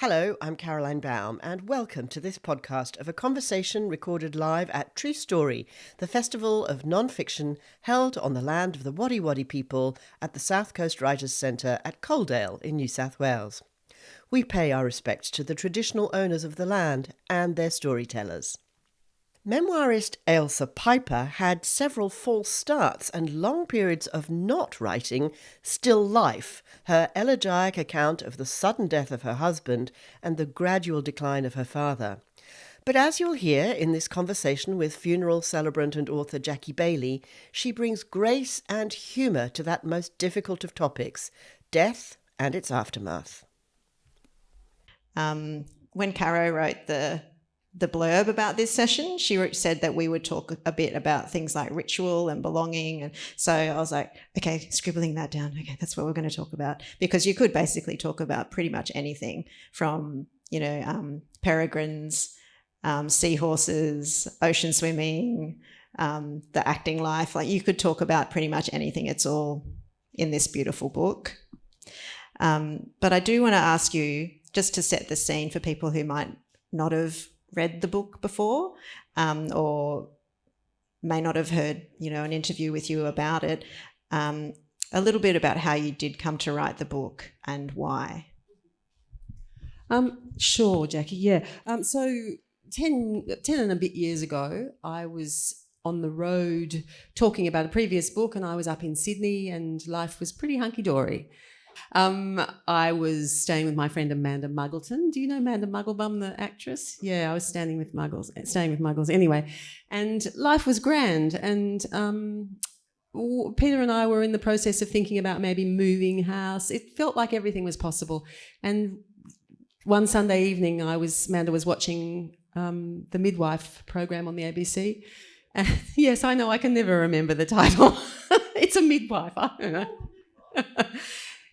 Hello, I'm Caroline Baum, and welcome to this podcast of a conversation recorded live at True Story, the festival of non-fiction held on the land of the Wadi Wadi people at the South Coast Writers' Centre at Coaldale in New South Wales. We pay our respects to the traditional owners of the land and their storytellers. Memoirist Ailsa Piper had several false starts and long periods of not writing still life, her elegiac account of the sudden death of her husband and the gradual decline of her father. But as you'll hear in this conversation with funeral celebrant and author Jackie Bailey, she brings grace and humour to that most difficult of topics, death and its aftermath. When Caro wrote the blurb about this session, she said that we would talk a bit about things like ritual and belonging. And so I was like, okay, scribbling that down. Okay, that's what we're going to talk about. Because you could basically talk about pretty much anything from, peregrines, seahorses, ocean swimming, the acting life. Like you could talk about pretty much anything. It's all in this beautiful book. But I do want to ask you, just to set the scene for people who might not have read the book before or may not have heard, an interview with you about it, a little bit about how you did come to write the book and why. Sure, Jackie, yeah. So 10 and a bit years ago, I was on the road talking about a previous book and I was up in Sydney and life was pretty hunky-dory. I was staying with my friend Amanda Muggleton. Do you know Amanda Mugglebum, the actress? Yeah, I was staying with Muggles anyway. And life was grand. And Peter and I were in the process of thinking about maybe moving house. It felt like everything was possible. And one Sunday evening, Amanda was watching the Midwife program on the ABC. And yes, I know, I can never remember the title. It's a midwife, I don't know.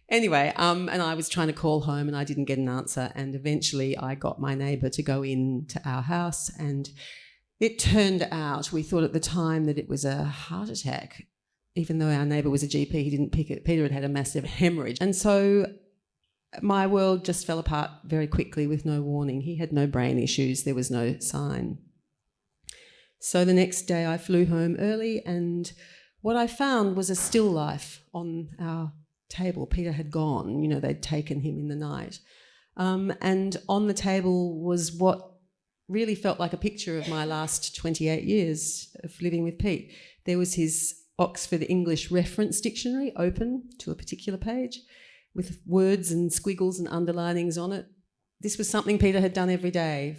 Anyway, and I was trying to call home and I didn't get an answer, and eventually I got my neighbour to go in to our house, and it turned out, we thought at the time that it was a heart attack. Even though our neighbour was a GP, he didn't pick it. Peter had a massive hemorrhage. And so my world just fell apart very quickly with no warning. He had no brain issues. There was no sign. So the next day I flew home early, and what I found was a still life on our table. Peter had gone, they'd taken him in the night. And on the table was what really felt like a picture of my last 28 years of living with Pete. There was his Oxford English Reference Dictionary open to a particular page with words and squiggles and underlinings on it. This was something Peter had done every day,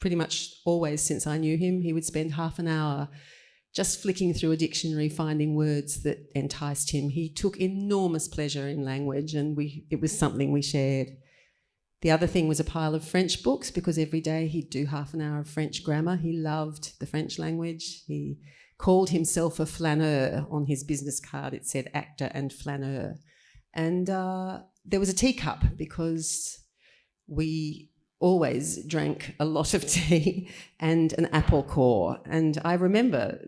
pretty much always since I knew him. He would spend half an hour just flicking through a dictionary, finding words that enticed him. He took enormous pleasure in language, and it was something we shared. The other thing was a pile of French books, because every day he'd do half an hour of French grammar. He loved the French language. He called himself a flaneur. On his business card it said actor and flaneur. And there was a teacup, because we always drank a lot of tea, and an apple core. And I remember,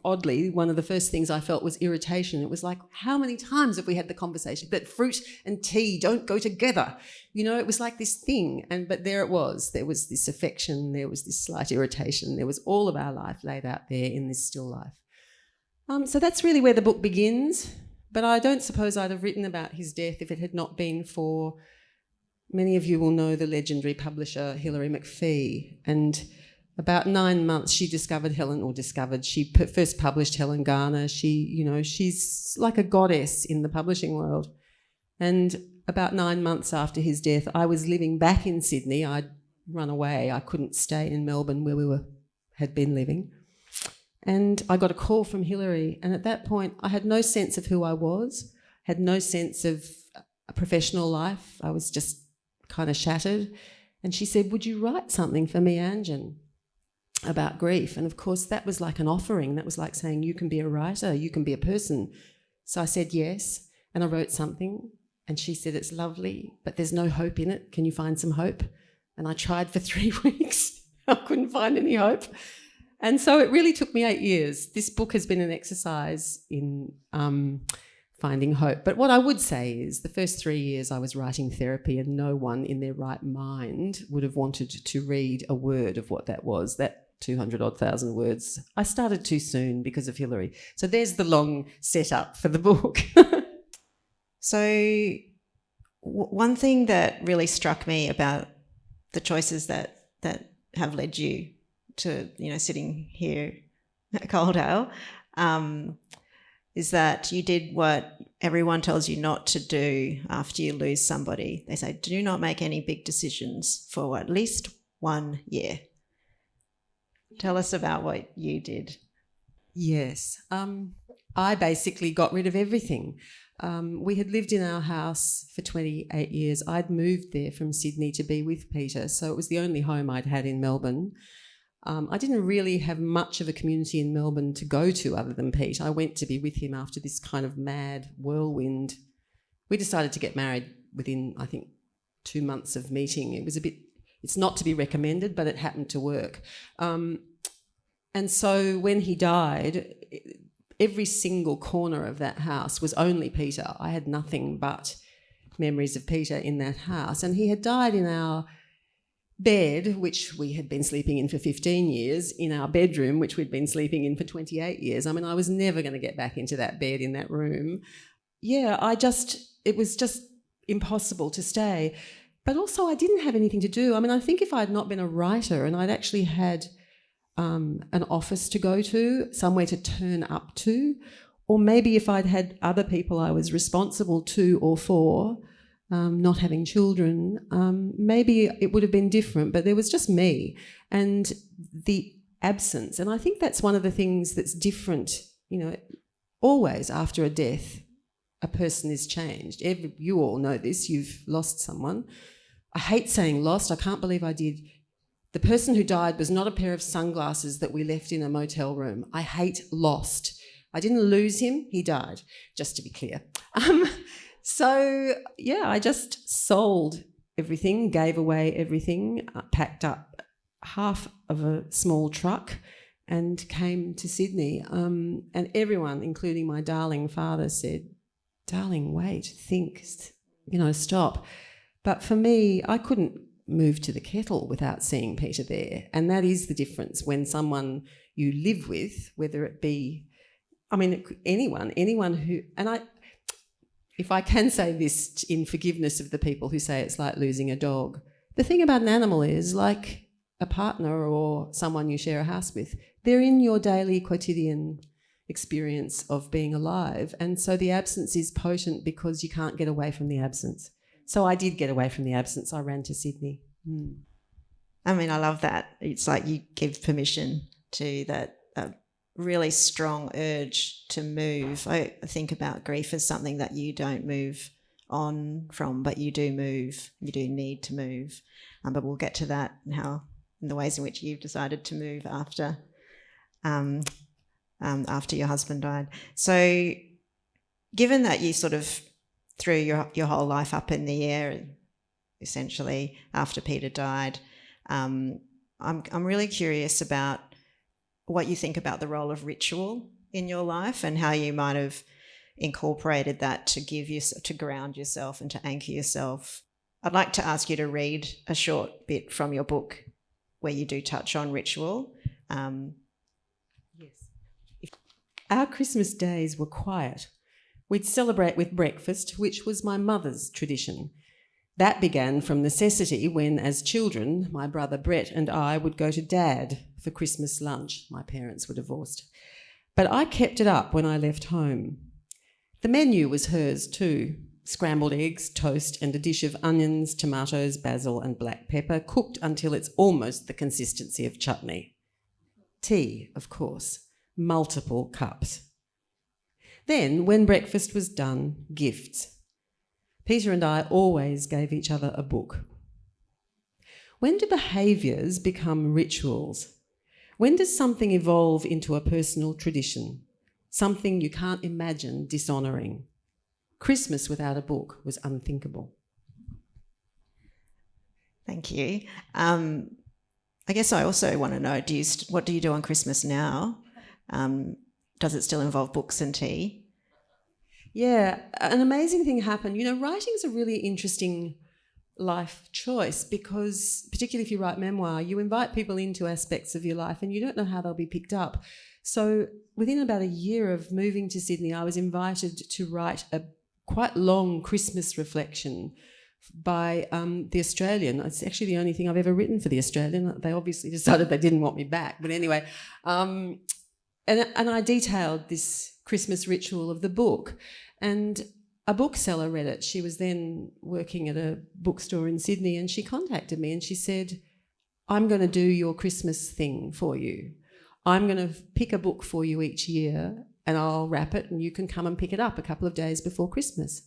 oddly, one of the first things I felt was irritation. It was like, how many times have we had the conversation that fruit and tea don't go together? It was like this thing. But there it was. There was this affection. There was this slight irritation. There was all of our life laid out there in this still life. So that's really where the book begins. But I don't suppose I'd have written about his death if it had not been for... Many of you will know the legendary publisher Hilary McPhee, and about 9 months she she first published Helen Garner. She's like a goddess in the publishing world. And about 9 months after his death, I was living back in Sydney. I'd run away. I couldn't stay in Melbourne where we had been living. And I got a call from Hilary, and at that point I had no sense of who I was, had no sense of a professional life. I was just kind of shattered. And she said, would you write something for me, Anjan, about grief? And of course that was like an offering. That was like saying, you can be a writer, you can be a person. So I said yes, and I wrote something, and she said, it's lovely, but there's no hope in it. Can you find some hope? And I tried for 3 weeks. I couldn't find any hope. And so it really took me 8 years. This book has been an exercise in finding hope. But what I would say is the first 3 years I was writing therapy, and no one in their right mind would have wanted to read a word of what that was, that 200,000 words. I started too soon because of Hillary. So there's the long setup for the book. So one thing that really struck me about the choices that have led you to, sitting here at Coaldale, is that you did what everyone tells you not to do after you lose somebody. They say, do not make any big decisions for at least 1 year. Tell us about what you did. Yes. I basically got rid of everything. We had lived in our house for 28 years. I'd moved there from Sydney to be with Peter, so it was the only home I'd had in Melbourne. I didn't really have much of a community in Melbourne to go to other than Pete. I went to be with him after this kind of mad whirlwind. We decided to get married within, I think, 2 months of meeting. It's not to be recommended, but it happened to work. And so when he died, every single corner of that house was only Peter. I had nothing but memories of Peter in that house. And he had died in our bed, which we had been sleeping in for 15 years, in our bedroom, which we'd been sleeping in for 28 years. I mean, I was never going to get back into that bed in that room. Yeah, it was just impossible to stay. But also I didn't have anything to do. I mean, I think if I had not been a writer and I'd actually had an office to go to, somewhere to turn up to, or maybe if I'd had other people I was responsible to or for, not having children, maybe it would have been different, but there was just me and the absence. And I think that's one of the things that's different, always after a death, a person is changed. You all know this, you've lost someone. I hate saying lost, I can't believe I did. The person who died was not a pair of sunglasses that we left in a motel room. I hate lost. I didn't lose him, he died, just to be clear. So, yeah, I just sold everything, gave away everything, packed up half of a small truck and came to Sydney. And everyone, including my darling father, said, darling, wait, think, stop. But for me, I couldn't move to the kettle without seeing Peter there. And that is the difference when someone you live with, whether it be, anyone who, if I can say this in forgiveness of the people who say it's like losing a dog, the thing about an animal is, like a partner or someone you share a house with, they're in your daily quotidian experience of being alive. And so the absence is potent because you can't get away from the absence. So I did get away from the absence. I ran to Sydney. I mean, I love that. It's like you give permission to that really strong urge to move. I think about grief as something that you don't move on from, but you do move. You do need to move. But we'll get to that and how, in the ways in which you've decided to move after your husband died. So given that you sort of threw your whole life up in the air, essentially, after Peter died, I'm really curious about what you think about the role of ritual in your life and how you might have incorporated that to ground yourself and to anchor yourself. I'd like to ask you to read a short bit from your book where you do touch on ritual. Yes. Our Christmas days were quiet. We'd celebrate with breakfast, which was my mother's tradition. That began from necessity when, as children, my brother Brett and I would go to Dad for Christmas lunch. My parents were divorced. But I kept it up when I left home. The menu was hers too. Scrambled eggs, toast and a dish of onions, tomatoes, basil and black pepper, cooked until it's almost the consistency of chutney. Tea, of course, multiple cups. Then, when breakfast was done, gifts. Peter and I always gave each other a book. When do behaviours become rituals? When does something evolve into a personal tradition? Something you can't imagine dishonouring. Christmas without a book was unthinkable. Thank you. I guess I also want to know, what do you do on Christmas now? Does it still involve books and tea? Yeah, an amazing thing happened. You know, writing's a really interesting life choice because, particularly if you write memoir, you invite people into aspects of your life and you don't know how they'll be picked up. So within about a year of moving to Sydney, I was invited to write a quite long Christmas reflection by The Australian. It's actually the only thing I've ever written for The Australian. They obviously decided they didn't want me back. But anyway, and I detailed this Christmas ritual of the book. And a bookseller read it. She was then working at a bookstore in Sydney and she contacted me and she said, I'm going to do your Christmas thing for you. I'm going to pick a book for you each year and I'll wrap it and you can come and pick it up a couple of days before Christmas.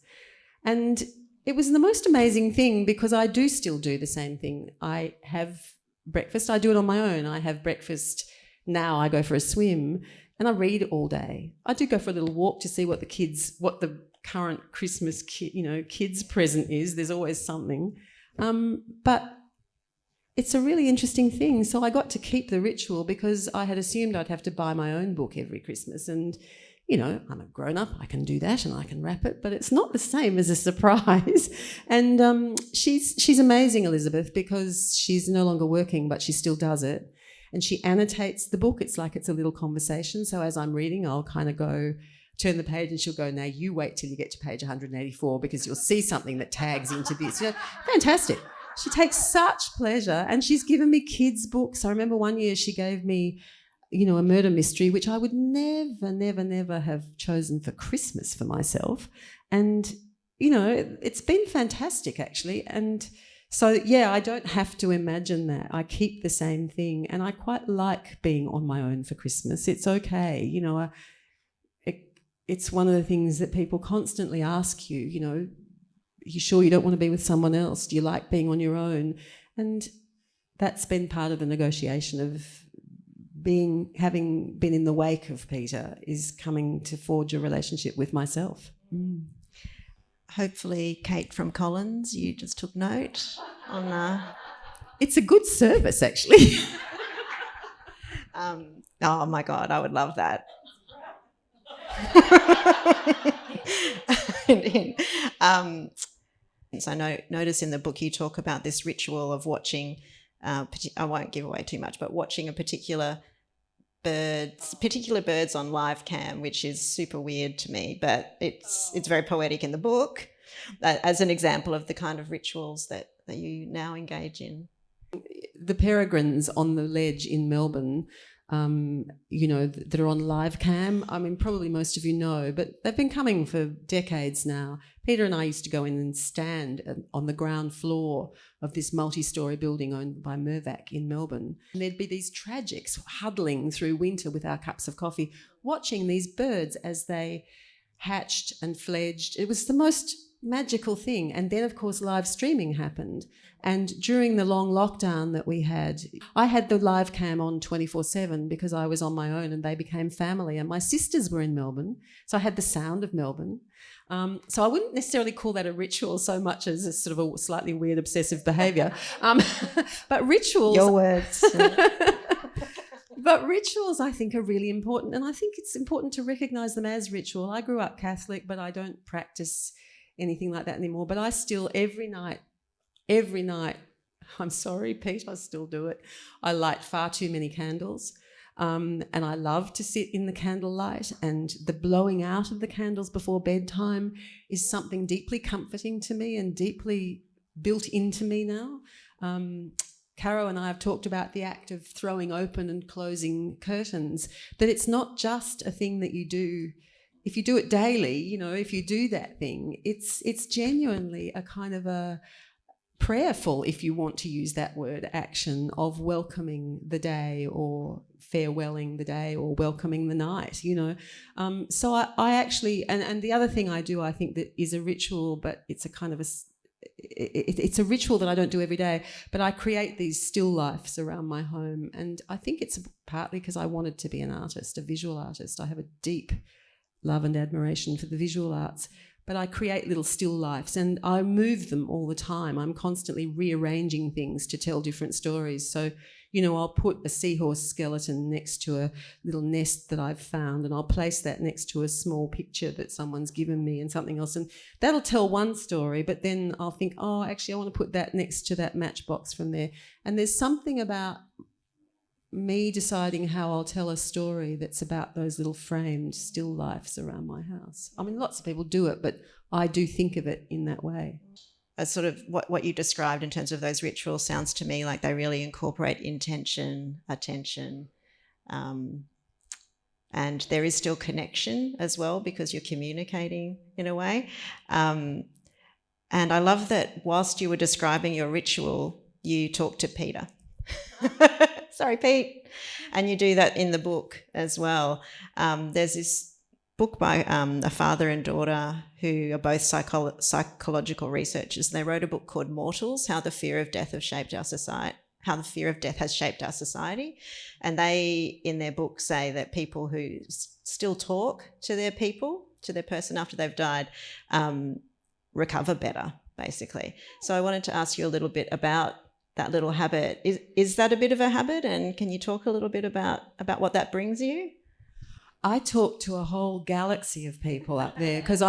And it was the most amazing thing because I do still do the same thing. I have breakfast. I do it on my own. I have breakfast. Now I go for a swim and I read all day. I do go for a little walk to see what the current Christmas kids present is. There's always something. But it's a really interesting thing. So I got to keep the ritual because I had assumed I'd have to buy my own book every Christmas. And, you know, I'm a grown-up, I can do that and I can wrap it, but it's not the same as a surprise. And she's amazing, Elizabeth, because she's no longer working, but she still does it. And she annotates the book. It's like it's a little conversation. So as I'm reading, I'll kind of go, turn the page and she'll go, now you wait till you get to page 184 because you'll see something that tags into this. You know, fantastic. She takes such pleasure and she's given me kids' books. I remember one year she gave me, you know, a murder mystery, which I would never have chosen for Christmas for myself. And, you know, it's been fantastic actually. And so, yeah, I don't have to imagine that. I keep the same thing and I quite like being on my own for Christmas. It's okay. You know, it's one of the things that people constantly ask you, you know, you sure you don't want to be with someone else? Do you like being on your own? And that's been part of the negotiation of having been in the wake of Peter is coming to forge a relationship with myself. Mm. Hopefully, Kate from Collins, you just took note on... It's a good service, actually. Oh, my God, I would love that. So I notice in the book you talk about this ritual of watching, I won't give away too much, but watching particular birds on live cam, which is super weird to me, but it's very poetic in the book as an example of the kind of rituals that you now engage in. The peregrines on the ledge in Melbourne, you know, that are on live cam. I mean, probably most of you know, but they've been coming for decades now. Peter and I used to go in and stand on the ground floor of this multi-storey building owned by Mirvac in Melbourne. And there'd be these tragics huddling through winter with our cups of coffee, watching these birds as they hatched and fledged. It was the most magical thing. And then, of course, live streaming happened. And during the long lockdown that we had, I had the live cam on 24/7 because I was on my own and they became family. And my sisters were in Melbourne, so I had the sound of Melbourne. So I wouldn't necessarily call that a ritual so much as a sort of a slightly weird obsessive behaviour. But rituals... Your words. But rituals, I think, are really important. And I think it's important to recognise them as ritual. I grew up Catholic, but I don't practice anything like that anymore. But I still, every night, I'm sorry, Pete, I still do it. I light far too many candles. And I love to sit in the candlelight, and the blowing out of the candles before bedtime is something deeply comforting to me and deeply built into me now. Caro and I have talked about the act of throwing open and closing curtains, that it's not just a thing that you do. If you do it daily, you know, if you do that thing, it's genuinely a kind of a prayerful, if you want to use that word, action of welcoming the day or farewelling the day or welcoming the night, you know. So I actually, and the other thing I do, I think that is a ritual, but it's a kind of it's a ritual that I don't do every day, but I create these still lifes around my home. And I think it's partly because I wanted to be an artist, a visual artist. I have a deep love and admiration for the visual arts. but I create little still lifes and I move them all the time. I'm constantly rearranging things to tell different stories. So, you know, I'll put a seahorse skeleton next to a little nest that I've found, and I'll place that next to a small picture that someone's given me and something else. And that'll tell one story, but then I'll think, oh, actually I want to put that next to that matchbox from there. And there's something about me deciding how I'll tell a story that's about those little framed still lifes around my house. I mean, lots of people do it, but I do think of it in that way. As sort of what you described in terms of those rituals sounds to me like they really incorporate intention, attention, and there is still connection as well because you're communicating in a way. And I love that whilst you were describing your ritual, you talked to Peter. Sorry, Pete. And you do that in the book as well. There's this book by a father and daughter who are both psychological researchers. They wrote a book called Mortals, How the Fear of Death has shaped our society. And they, in their book, say that people who still talk to their person after they've died, recover better, basically. So I wanted to ask you a little bit about that little habit. Is that a bit of a habit? And can you talk a little bit about what that brings you? I talk to a whole galaxy of people up there because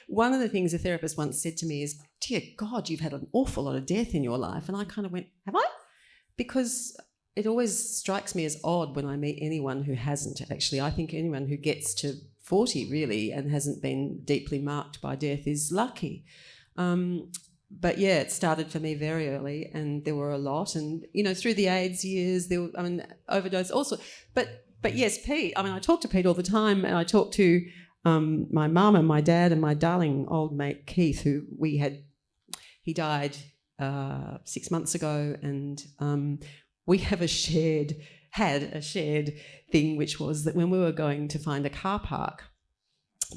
one of the things a therapist once said to me is, dear God, you've had an awful lot of death in your life. And I kind of went, have I? Because it always strikes me as odd when I meet anyone who hasn't, actually. I think anyone who gets to 40 really and hasn't been deeply marked by death is lucky. But yeah, it started for me very early and there were a lot. And, you know, through the AIDS years, overdose also. But yes, Pete, I talk to Pete all the time, and I talk to my mum and my dad and my darling old mate Keith, who he died 6 months ago, and we had a shared thing, which was that when we were going to find a car park,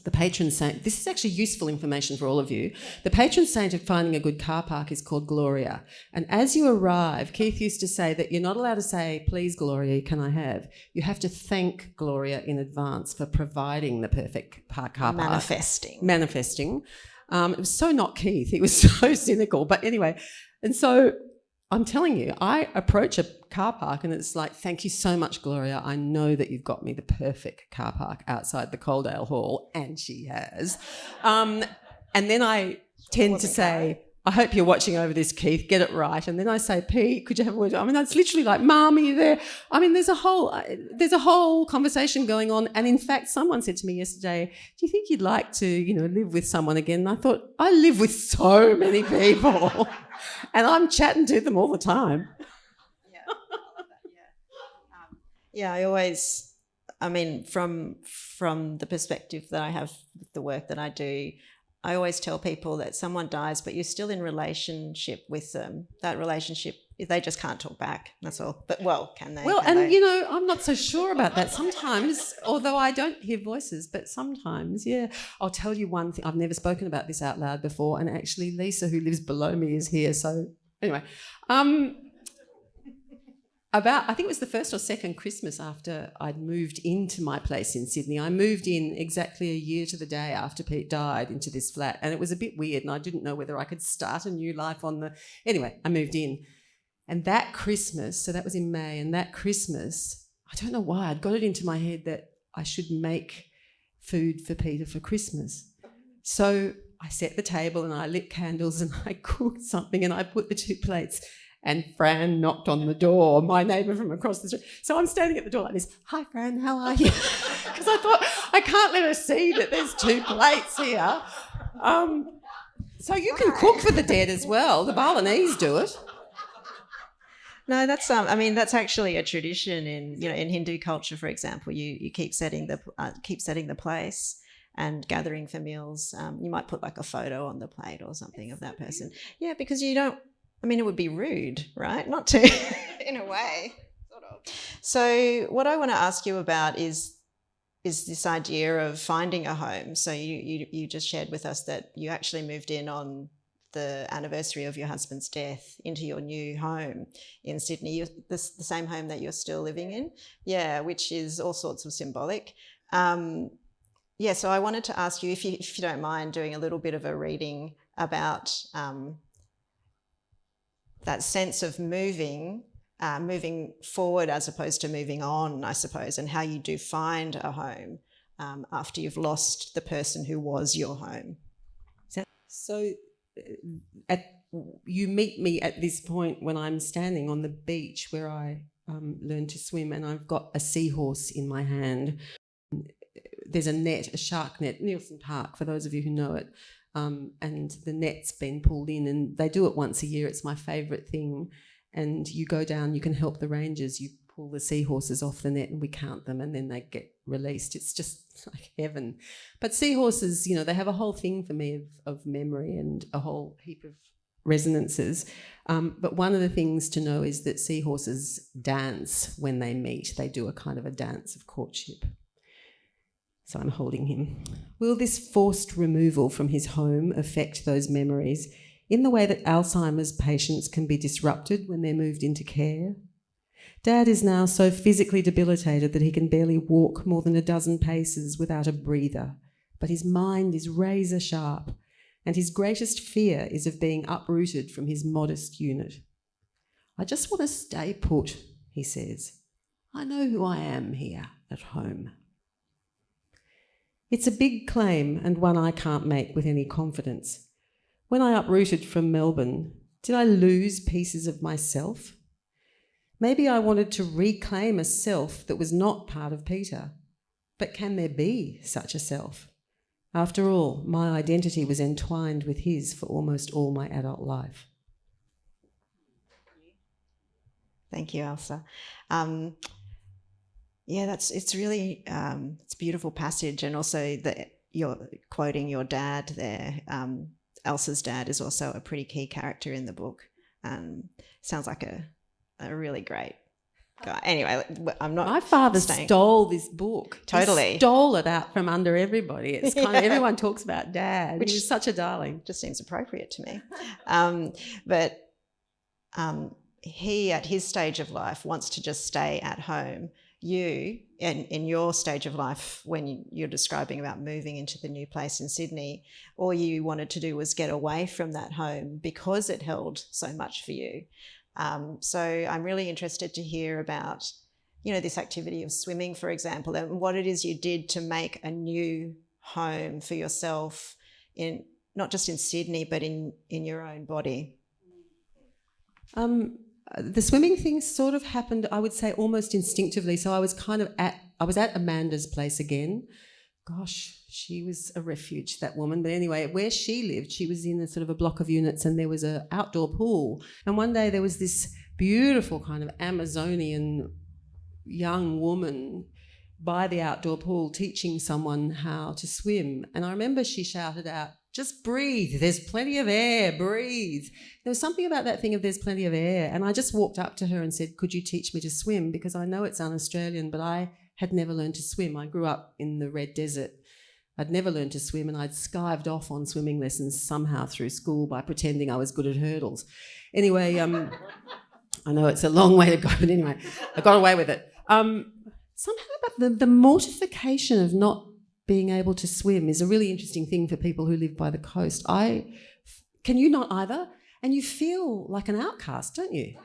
the patron saint, this is actually useful information for all of you, the patron saint of finding a good car park is called Gloria. And as you arrive, Keith used to say that you're not allowed to say, please, Gloria, can I have? You have to thank Gloria in advance for providing the perfect car park. Manifesting. It was so not Keith. He was so cynical. But anyway, and so I'm telling you, I approach a car park and it's like, thank you so much, Gloria. I know that you've got me the perfect car park outside the Coaldale Hall, and she has. And then I tend to say, I hope you're watching over this, Keith, get it right. And then I say, Pete, could you have a word? That's literally like, Mum, are you there? There's a whole conversation going on. And in fact, someone said to me yesterday, do you think you'd like to, live with someone again? And I thought, I live with so many people. And I'm chatting to them all the time. Yeah, I love that. Yeah, I always, from the perspective that I have with the work that I do, I always tell people that someone dies, but you're still in relationship with them. That relationship, they just can't talk back. That's all. But can they? Well, I'm not so sure about that. Sometimes, although I don't hear voices, but sometimes, yeah. I'll tell you one thing. I've never spoken about this out loud before, and actually Lisa, who lives below me, is here. So anyway, I think it was the first or second Christmas after I'd moved into my place in Sydney. I moved in exactly a year to the day after Pete died into this flat, and it was a bit weird, and I didn't know whether I could start a new life Anyway, I moved in. And that Christmas, so that was in May, and that Christmas, I don't know why, I'd got it into my head that I should make food for Peter for Christmas. So I set the table and I lit candles and I cooked something and I put the 2 plates, and Fran knocked on the door, my neighbour from across the street. So I'm standing at the door like this, hi Fran, how are you? Because I thought, I can't let her see that there's 2 plates here. So you can cook for the dead as well. The Balinese do it. No, that's that's actually a tradition in Hindu culture, for example. You keep setting the place and gathering for meals. You might put like a photo on the plate or something of that person. Yeah, because you don't. It would be rude, right? Not to, in a way, sort of. So what I want to ask you about is this idea of finding a home. So you just shared with us that you actually moved in on the anniversary of your husband's death into your new home in Sydney, the same home that you're still living in. Yeah, which is all sorts of symbolic. Yeah, so I wanted to ask you, if you don't mind, doing a little bit of a reading about that sense of moving forward as opposed to moving on, I suppose, and how you do find a home after you've lost the person who was your home. So you meet me at this point when I'm standing on the beach where I learned to swim, and I've got a seahorse in my hand. There's a net, a shark net, Nielsen Park, for those of you who know it, and the net's been pulled in, and they do it once a year. It's my favourite thing. And you go down, you can help the rangers, you pull the seahorses off the net and we count them, and then they get released. It's just like heaven. But seahorses, you know, they have a whole thing for me of memory and a whole heap of resonances. But one of the things to know is that seahorses dance when they meet. They do a kind of a dance of courtship. So I'm holding him. Will this forced removal from his home affect those memories in the way that Alzheimer's patients can be disrupted when they're moved into care? Dad is now so physically debilitated that he can barely walk more than a dozen paces without a breather, but his mind is razor sharp, and his greatest fear is of being uprooted from his modest unit. I just want to stay put, he says. I know who I am here at home. It's a big claim, and one I can't make with any confidence. When I uprooted from Melbourne, did I lose pieces of myself? Maybe I wanted to reclaim a self that was not part of Peter. But can there be such a self? After all, my identity was entwined with his for almost all my adult life. Thank you, Ailsa. It's really it's a beautiful passage, and also that you're quoting your dad there. Ailsa's dad is also a pretty key character in the book. Sounds like a really great guy. Anyway, I'm not. My father stole this book. Totally. He stole it out from under everybody. It's kind of, everyone talks about Dad. Which he was such a darling. Just seems appropriate to me. He, at his stage of life, wants to just stay at home. You, in your stage of life, when you're describing about moving into the new place in Sydney, all you wanted to do was get away from that home because it held so much for you. So I'm really interested to hear about, you know, this activity of swimming, for example, and what it is you did to make a new home for yourself, in not just in Sydney, but in your own body. The swimming thing sort of happened, I would say, almost instinctively. So I was at Amanda's place again. Gosh, she was a refuge, that woman. But anyway, where she lived, she was in a sort of a block of units, and there was an outdoor pool. And one day there was this beautiful kind of Amazonian young woman by the outdoor pool teaching someone how to swim. And I remember she shouted out, "Just breathe, there's plenty of air, breathe." There was something about that thing of there's plenty of air. And I just walked up to her and said, "Could you teach me to swim?" Because I know it's un-Australian, but I had never learned to swim. I grew up in the Red Desert. I'd never learned to swim, and I'd skived off on swimming lessons somehow through school by pretending I was good at hurdles. Anyway, I know it's a long way to go, but anyway, I got away with it. Somehow about the mortification of not being able to swim is a really interesting thing for people who live by the coast. Can you not either? And you feel like an outcast, don't you?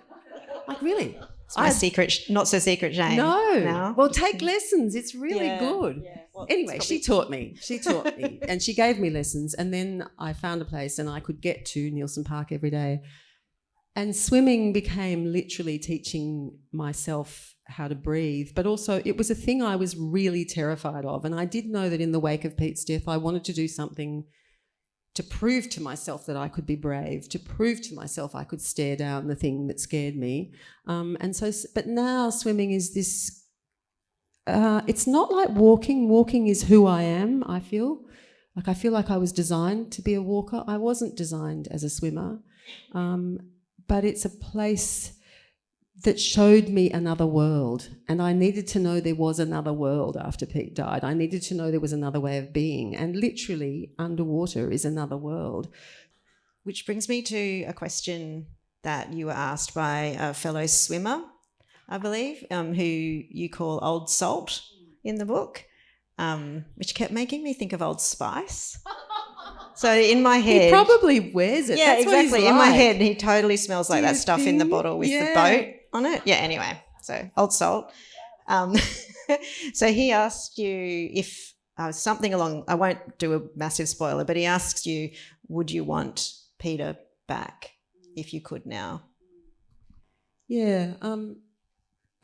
Like, really? It's my secret, not so secret shame. No. Well, take lessons. It's really good. Yeah. Well, anyway, she taught me, and she gave me lessons, and then I found a place and I could get to Nielsen Park every day. And swimming became literally teaching myself how to breathe, but also it was a thing I was really terrified of. And I did know that in the wake of Pete's death, I wanted to do something to prove to myself that I could be brave, to prove to myself I could stare down the thing that scared me. But now swimming is this, it's not like walking. Walking is who I am, I feel. I feel like I was designed to be a walker. I wasn't designed as a swimmer. But it's a place that showed me another world, and I needed to know there was another world after Pete died. I needed to know there was another way of being, and literally underwater is another world. Which brings me to a question that you were asked by a fellow swimmer, I believe, who you call Old Salt in the book. which kept making me think of Old Spice. So in my head... He probably wears it. Yeah, that's exactly. What In my like. head, he totally smells like that stuff in the bottle with the boat on it. Yeah, anyway. So, Old Salt. So he asked you if something along... I won't do a massive spoiler, but he asks you, would you want Peter back if you could now? Yeah,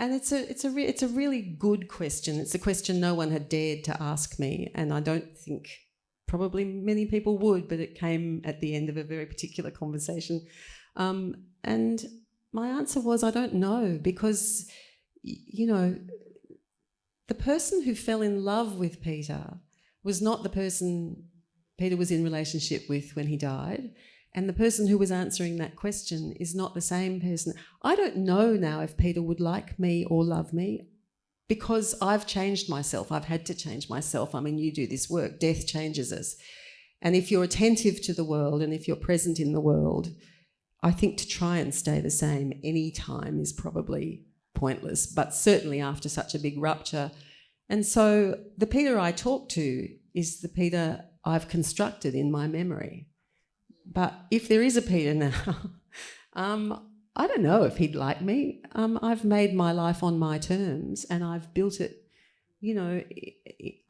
and it's a really good question. It's a question no one had dared to ask me, and I don't think probably many people would, but it came at the end of a very particular conversation. And my answer was, I don't know, because, you know, the person who fell in love with Peter was not the person Peter was in relationship with when he died. And the person who was answering that question is not the same person. I don't know now if Peter would like me or love me, because I've changed myself. I've had to change myself. I mean, you do this work. Death changes us. And if you're attentive to the world and if you're present in the world, I think to try and stay the same any time is probably pointless, but certainly after such a big rupture. And so the Peter I talk to is the Peter I've constructed in my memory. But if there is a Peter now, I don't know if he'd like me. I've made my life on my terms and I've built it, you know.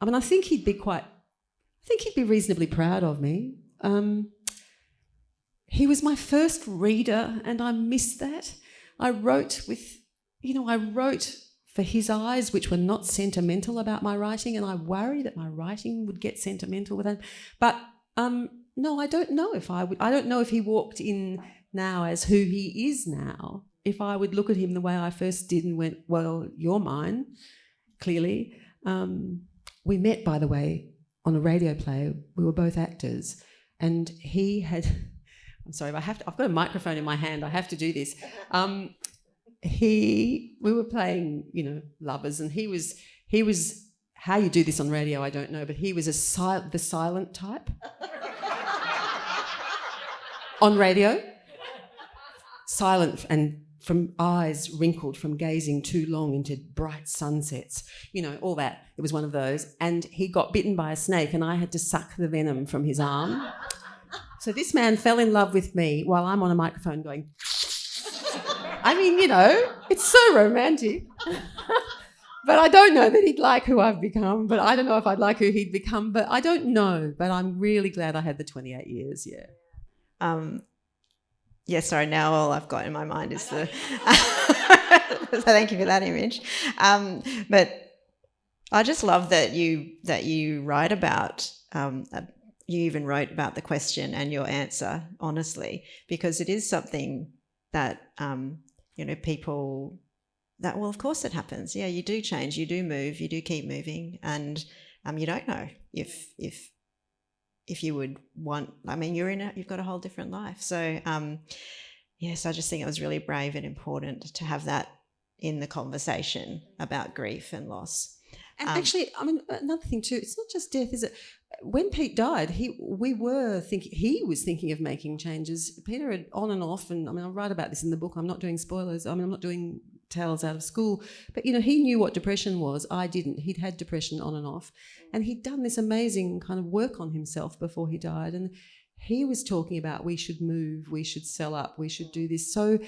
I mean, I think he'd be reasonably proud of me. He was my first reader and I miss that. I wrote for his eyes, which were not sentimental about my writing, and I worry that my writing would get sentimental with him. But no, I don't know if I would. I don't know if he walked in now as who he is now, if I would look at him the way I first did and went, well, you're mine, clearly. We met, by the way, on a radio play. We were both actors, and he had... I'm sorry, I've got a microphone in my hand. I have to do this. We were playing, you know, lovers, and he was. How you do this on radio, I don't know, but he was the silent type on radio. Silent and from eyes wrinkled from gazing too long into bright sunsets, you know, all that. It was one of those. And he got bitten by a snake and I had to suck the venom from his arm. So this man fell in love with me while I'm on a microphone going... I mean, you know, it's so romantic. But I don't know that he'd like who I've become, but I don't know if I'd like who he'd become, but I don't know. But I'm really glad I had the 28 years, yeah. Yeah, sorry, now all I've got in my mind is the... So thank you for that image. But I just love that you write about... you even wrote about the question and your answer, honestly, because it is something that, you know, people... that, well, of course it happens. Yeah, you do change, you do move, you do keep moving, and you don't know if you would want... I mean, you've got a whole different life. So, yes, I just think it was really brave and important to have that in the conversation about grief and loss. And actually, I mean, another thing too, it's not just death, is it? When Pete died, he was thinking of making changes. Peter had on and off, and I mean, I write about this in the book. I'm not doing spoilers. I mean, I'm not doing tales out of school. But, you know, he knew what depression was. I didn't. He'd had depression on and off. And he'd done this amazing kind of work on himself before he died. And he was talking about we should move, we should sell up, we should do this. So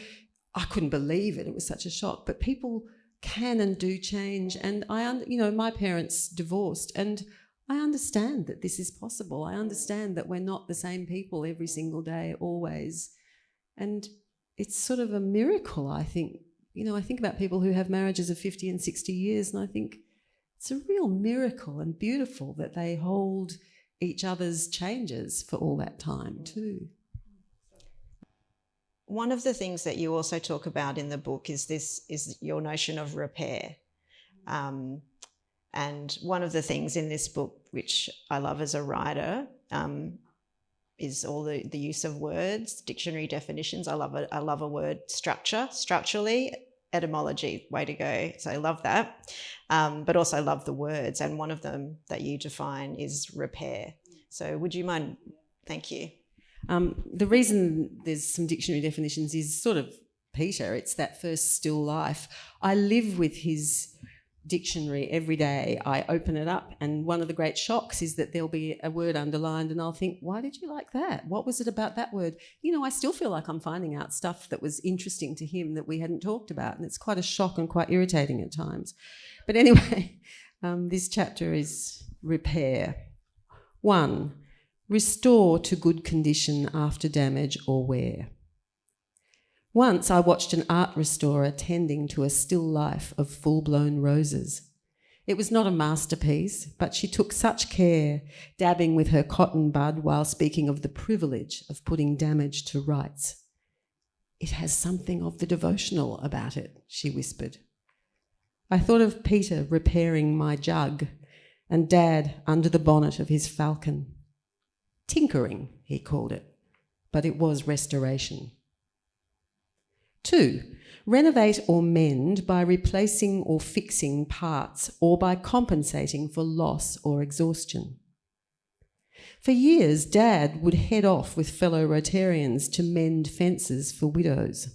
I couldn't believe it. It was such a shock. But people can and do change. And my parents divorced, and I understand that this is possible. I understand that we're not the same people every single day, always. And it's sort of a miracle, I think. You know, I think about people who have marriages of 50 and 60 years, and I think it's a real miracle and beautiful that they hold each other's changes for all that time too. One of the things that you also talk about in the book is your notion of repair. And one of the things in this book, which I love as a writer, is all the use of words, dictionary definitions. I love it. I love a word structurally, etymology, way to go. So I love that. But also I love the words. And one of them that you define is repair. So would you mind? Thank you. The reason there's some dictionary definitions is sort of Peter. It's that first still life. I live with his dictionary every day. I open it up, and one of the great shocks is that there'll be a word underlined and I'll think, why did you like that? What was it about that word? I still feel like I'm finding out stuff that was interesting to him that we hadn't talked about, and it's quite a shock and quite irritating at times. But anyway, this chapter is repair. 1, restore to good condition after damage or wear. Once I watched an art restorer tending to a still life of full-blown roses. It was not a masterpiece, but she took such care, dabbing with her cotton bud while speaking of the privilege of putting damage to rights. It has something of the devotional about it, she whispered. I thought of Peter repairing my jug and Dad under the bonnet of his falcon. Tinkering, he called it, but it was restoration. 2, renovate or mend by replacing or fixing parts or by compensating for loss or exhaustion. For years, Dad would head off with fellow Rotarians to mend fences for widows.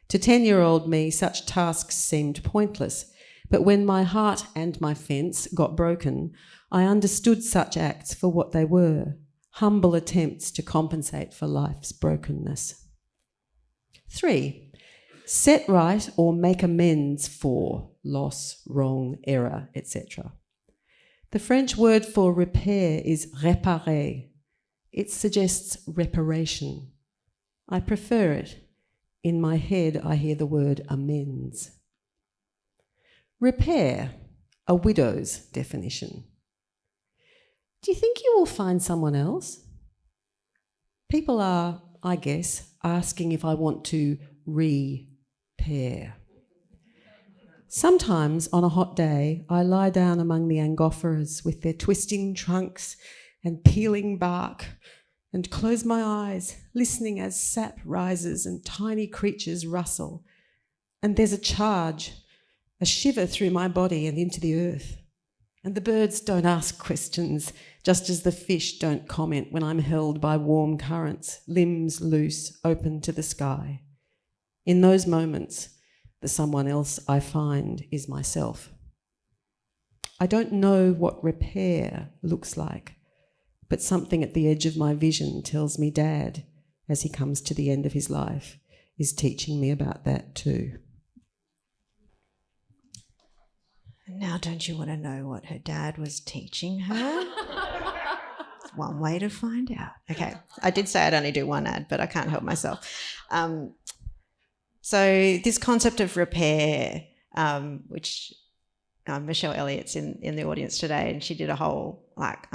To 10-year-old me, such tasks seemed pointless, but when my heart and my fence got broken, I understood such acts for what they were, humble attempts to compensate for life's brokenness. 3, set right or make amends for loss, wrong, error, etc. The French word for repair is réparer. It suggests reparation. I prefer it. In my head, I hear the word amends. Repair, a widow's definition. Do you think you will find someone else? People are, I guess, asking if I want to repair. Sometimes on a hot day, I lie down among the angophoras with their twisting trunks and peeling bark and close my eyes, listening as sap rises and tiny creatures rustle. And there's a charge, a shiver through my body and into the earth. And the birds don't ask questions, just as the fish don't comment when I'm held by warm currents, limbs loose, open to the sky. In those moments, the someone else I find is myself. I don't know what repair looks like, but something at the edge of my vision tells me Dad, as he comes to the end of his life, is teaching me about that too. Now, don't you want to know what her dad was teaching her? It's one way to find out. Okay, I did say I'd only do one ad, but I can't help myself. So this concept of repair, which Michelle Elliott's in the audience today, and she did a whole art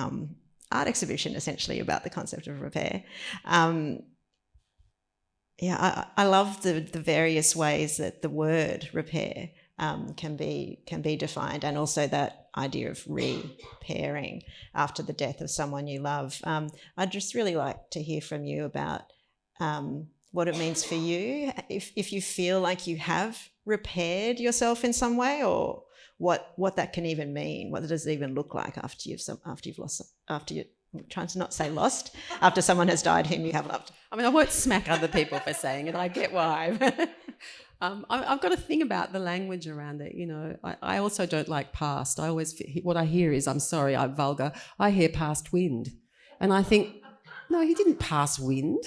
exhibition essentially about the concept of repair. I love the various ways that the word repair can be defined, and also that idea of repairing after the death of someone you love. I'd just really like to hear from you about what it means for you, if you feel like you have repaired yourself in some way, or what that can even mean. What does it even look like after I'm trying to not say lost, after someone has died whom you have loved. I mean, I won't smack other people for saying it. I get why. I've got to think about the language around it. I also don't like past. What I hear is, I'm sorry, I'm vulgar. I hear past wind, and I think, no, he didn't pass wind.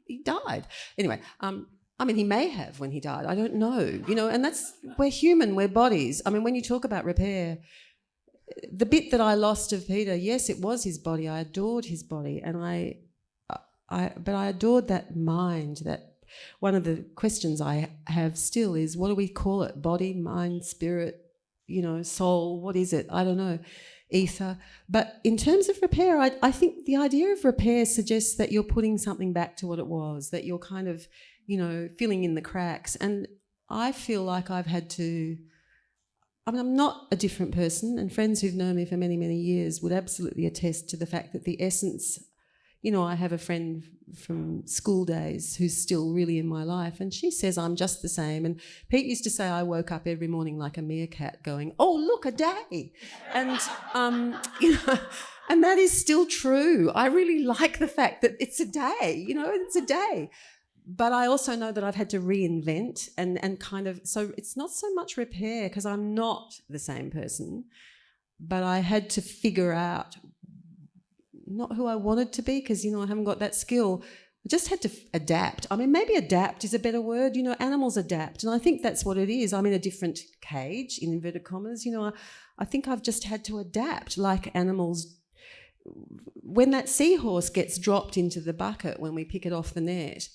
He died. Anyway, he may have when he died. I don't know. And we're human. We're bodies. I mean, when you talk about repair, the bit that I lost of Peter, yes, it was his body. I adored his body, and but I adored that mind. That one of the questions I have still is, what do we call it? Body, mind, spirit, soul. What is it? I don't know. Ether. But in terms of repair, I think the idea of repair suggests that you're putting something back to what it was, that you're kind of, filling in the cracks. And I feel like I've had to, I'm not a different person, and friends who've known me for many, many years would absolutely attest to the fact that the essence, I have a friend from school days who's still really in my life, and she says I'm just the same. And Pete used to say I woke up every morning like a meerkat going, oh, look, a day. And, and that is still true. I really like the fact that it's a day, it's a day. But I also know that I've had to reinvent and kind of, so it's not so much repair because I'm not the same person, but I had to figure out not who I wanted to be because, I haven't got that skill. I just had to adapt. I mean, maybe adapt is a better word. Animals adapt, and I think that's what it is. I'm in a different cage, in inverted commas. I think I've just had to adapt like animals. When that seahorse gets dropped into the bucket when we pick it off the net,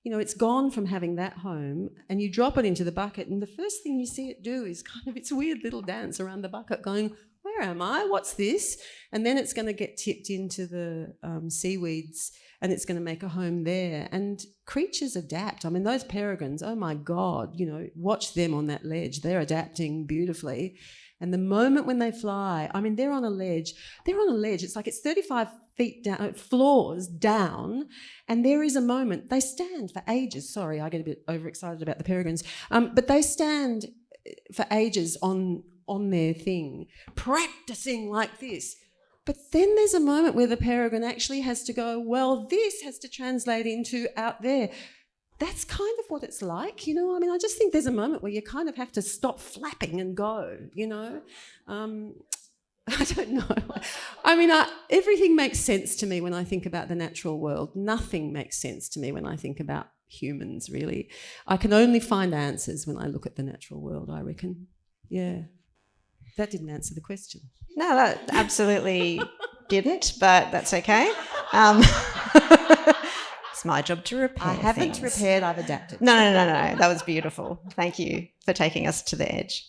it's gone from having that home, and you drop it into the bucket, and the first thing you see it do is kind of its weird little dance around the bucket going, where am I? What's this? And then it's going to get tipped into the seaweeds and it's going to make a home there. And creatures adapt. I mean, those peregrines, oh my God, watch them on that ledge. They're adapting beautifully. And the moment when they fly, I mean, they're on a ledge. It's like it's 35 feet down, floors down, and there is a moment. They stand for ages. Sorry, I get a bit overexcited about the peregrines. But they stand for ages on their thing, practicing like this. But then there's a moment where the peregrine actually has to go, well, this has to translate into out there. That's kind of what it's like, I mean, I just think there's a moment where you kind of have to stop flapping and go, I don't know. I mean, everything makes sense to me when I think about the natural world. Nothing makes sense to me when I think about humans, really. I can only find answers when I look at the natural world, I reckon. Yeah. That didn't answer the question. No, that absolutely didn't, but that's okay. It's my job to repair I haven't things. repaired, I've adapted. No. That was beautiful. Thank you for taking us to the edge.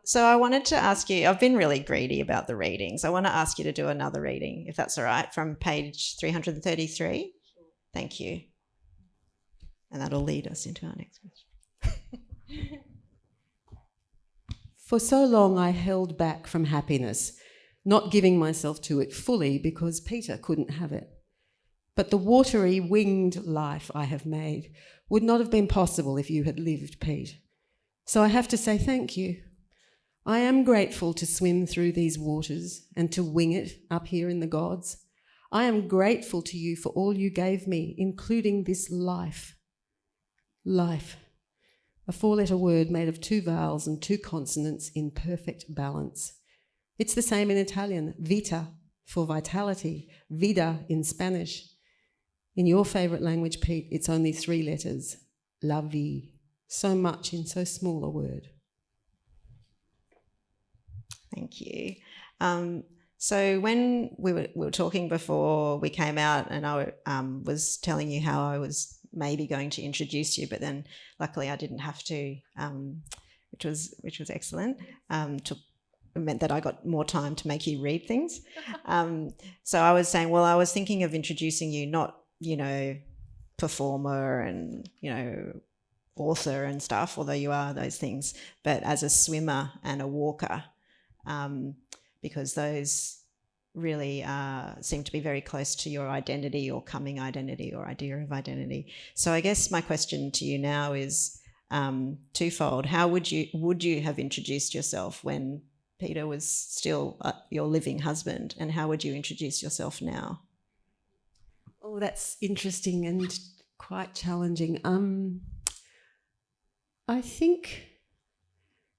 So I wanted to ask you, I've been really greedy about the readings. I want to ask you to do another reading, if that's all right, from page 333. Thank you. And that'll lead us into our next question. For so long I held back from happiness, not giving myself to it fully because Peter couldn't have it. But the watery, winged life I have made would not have been possible if you had lived, Pete. So I have to say thank you. I am grateful to swim through these waters and to wing it up here in the gods. I am grateful to you for all you gave me, including this life. Life. A 4-letter word made of 2 vowels and 2 consonants in perfect balance. It's the same in Italian, vita for vitality, vida in Spanish. In your favourite language, Pete, it's only 3 letters, la vie. So much in so small a word. Thank you. So when we were talking before we came out, and I was telling you how I was maybe going to introduce you, but then luckily I didn't have to, which was excellent. It meant that I got more time to make you read things. So I was saying, well, I was thinking of introducing you, not, performer and, author and stuff, although you are those things, but as a swimmer and a walker, because those really seem to be very close to your identity or coming identity or idea of identity. So I guess my question to you now is twofold. How would you have introduced yourself when Peter was still your living husband, and how would you introduce yourself now? Oh, that's interesting and quite challenging. I think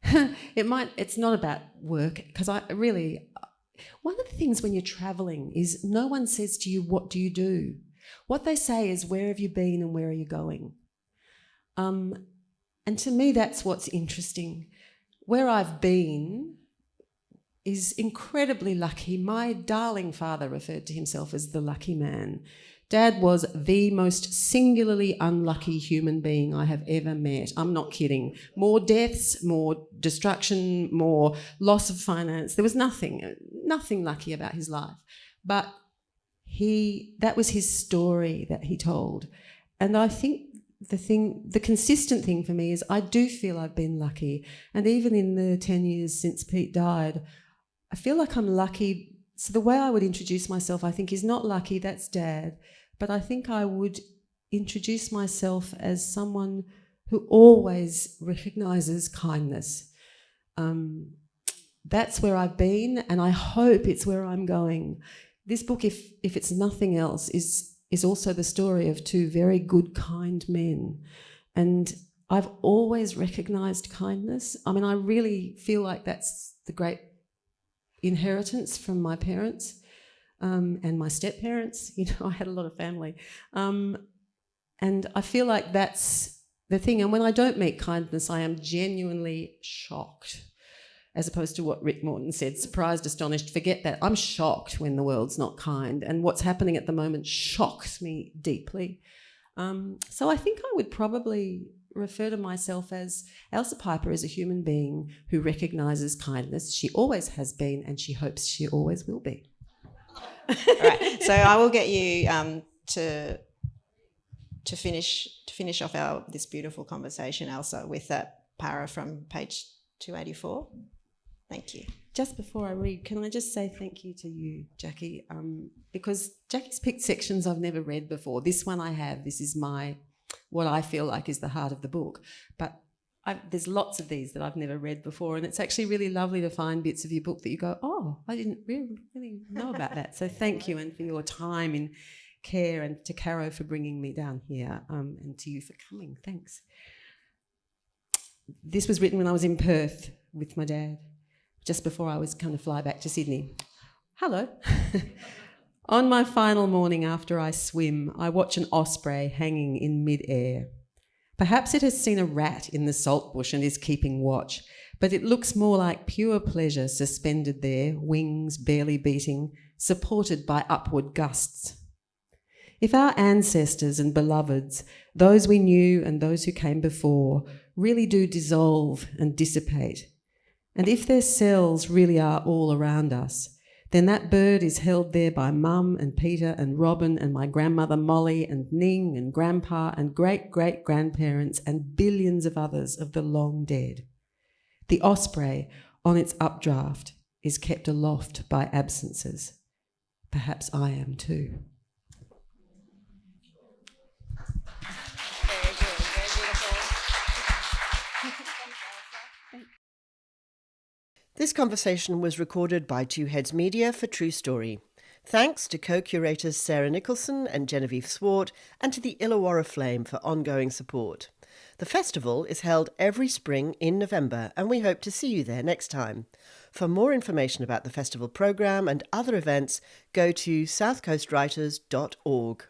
it's not about work, because one of the things when you're travelling is no one says to you, what do you do? What they say is, where have you been and where are you going? And to me, that's what's interesting. Where I've been is incredibly lucky. My darling father referred to himself as the lucky man. Dad was the most singularly unlucky human being I have ever met. I'm not kidding. More deaths, more destruction, more loss of finance. There was nothing lucky about his life. But that was his story that he told. And I think the consistent thing for me is I do feel I've been lucky. And even in the 10 years since Pete died, I feel like I'm lucky. So the way I would introduce myself, I think, is not lucky, that's Dad. But I think I would introduce myself as someone who always recognises kindness. That's where I've been, and I hope it's where I'm going. This book, if it's nothing else, is is also the story of two very good, kind men. And I've always recognised kindness. I mean, I really feel like that's the great inheritance from my parents and my step-parents. You know, I had a lot of family. And I feel like that's the thing. And when I don't meet kindness, I am genuinely shocked, as opposed to what Rick Morton said, surprised, astonished, forget that. I'm shocked when the world's not kind, and what's happening at the moment shocks me deeply. So I think I would probably refer to myself as Ailsa Piper is a human being who recognises kindness. She always has been, and she hopes she always will be. All right, so I will get you to finish off this beautiful conversation, Ailsa, with that para from page 284. Thank you. Just before I read, can I just say thank you to you, Jackie, because Jackie's picked sections I've never read before. This one I have. This is what I feel like is the heart of the book. But there's lots of these that I've never read before, and it's actually really lovely to find bits of your book that you go, oh, I didn't really know about that. So thank you, and for your time and care, and to Caro for bringing me down here, and to you for coming. Thanks. This was written when I was in Perth with my dad, just before I was going to fly back to Sydney. Hello. On my final morning after I swim, I watch an osprey hanging in mid-air. Perhaps it has seen a rat in the salt bush and is keeping watch, but it looks more like pure pleasure suspended there, wings barely beating, supported by upward gusts. If our ancestors and beloveds, those we knew and those who came before, really do dissolve and dissipate, and if their cells really are all around us, then that bird is held there by Mum and Peter and Robin and my grandmother Molly and Ning and Grandpa and great-great-grandparents and billions of others of the long dead. The osprey, on its updraft, is kept aloft by absences. Perhaps I am too. Very good, very beautiful. This conversation was recorded by Two Heads Media for True Story. Thanks to co-curators Sarah Nicholson and Genevieve Swart, and to the Illawarra Flame for ongoing support. The festival is held every spring in November, and we hope to see you there next time. For more information about the festival programme and other events, go to southcoastwriters.org.